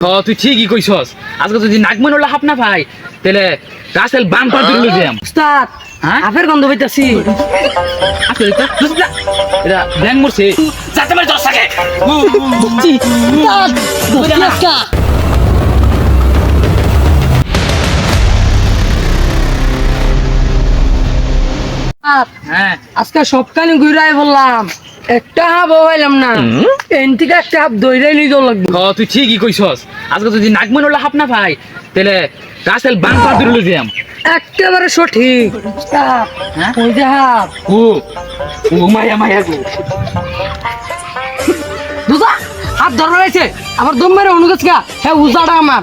তুই ঠিকই কইছস। আজকে যদি নাগমন হলো হাফ না ভাই তাহলে রাসেল বাম পা দিল দিলাম। উস্তাদ হ্যাঁ আফের গন্ধ পাইতাছি। আসলে তো বুঝলা এটা ব্যাং মরছে যাতে মারি দশ থাকে। উস্তাদ দোস্তা হ্যাঁ আজকে সবখানে ঘুরাই বললাম, একটা হাফ হইলাম না, এন থেকে একটা হাফ দইরাই লই যাওয়া লাগবে। তুই ঠিকই কইছস। আজকে যদি নাগমন হলো হাফ না ভাই তাহলে রাসেল বাম পা দিল দিলাম। একেবারে সঠিক উস্তাদ। হ্যাঁ? ওই যে হাফ ও ও মায়া মায়া গো। দুদা হাফ ধরা রয়েছে আবার দম মেরে অনুগেছ গা। হ্যাঁ উজাটা আমার।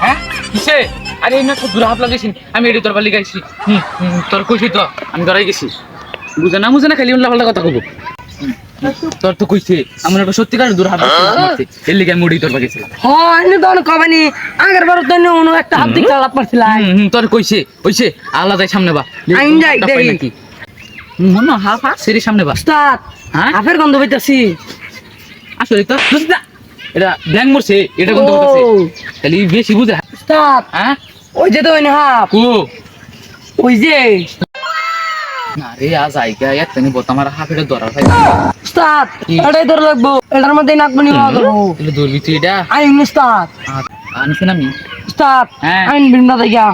হ্যাঁ কিসে? আরে না তো দূর হাফ লাগাইছি আমি এডি তোর বালি গাইছি। তোর কইছি তো আমি ধরাই গেছি। বুঝে না খালি উল্লা পাল্টা কথা কইব। তোর তো কইছে আমার একটা সত্যিকার দূর হাফ মারছে এর লিগে আমি উড়ি তোর বাগেছিলাম। হ্যাঁ এনে তো কবানি আগের বার তো অনু একটা হাফ দিক চালাপ মারছিলাম। তোর কইছে কইছে আল্লাহ যাই সামনে বা আইন যাই দেখি। নাকি মনে হাফ হাফ সেরি সামনে বা। উস্তাদ হ্যাঁ? হাফের গন্ধ পাইতাছি। আসলে তো বুঝলা এটা ব্যাং মরছে এটা কোন কথা খালি বেশি বুঝে। উস্তাদ হ্যাঁ ওই যে তো ওই হাফ কো ওই যে না রে আজ আইগা একটানি বত আমার হাফের ধরা ভাই। উস্তাদ কি? এটাই ধরে লাগবো, এটার মধ্যে নাকমনি হওয়া যাবো। তাহলে ধরবি তুই এটা আইন উস্তাদ আনছে না আমি। উস্তাদ হ্যাঁ। আইন বিন্দা দেখা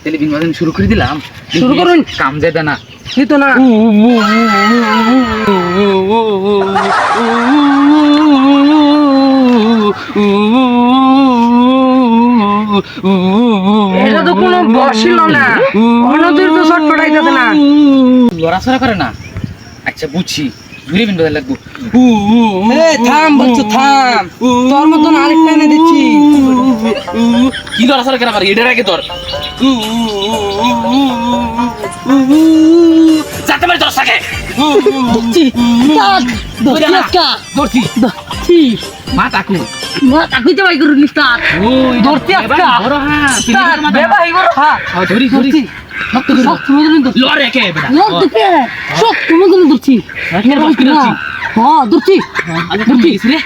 তাহলে বিনোদন শুরু করে দিলাম। শুরু করুন। কাম যাবে না। দিত না এটা তো কোনো বসিল না, অনদূর তো শট পড়াইতেছে না। লড়াছড়া করে না। আচ্ছা বুঝছি ঘুরে বিনোদন লাগবো। এ থাম বলছো থাম, তোর মতন আরেকটা এনে দিচ্ছি। কি লড়াছড়া করে পারি এটার আগে তোর যাতে পারি দশ থাকে। উস্তাদ দোস্তি আজকা ধরছি দোস্তি মা তাকু মা তাকুইতে বাই করুন উস্তাদ। ওই ধরছি আজকা বড় হ্যাঁ উস্তাদ বেবা হিগর হ্যাঁ ধরি ধরি সব তুমি দিন তো লড়ে কে বেটা লট দিকে সব তুমি দিন ধরছি। হ্যাঁ, কি ধরছি? হ্যাঁ ধরছি আগে তুমি গেছি রে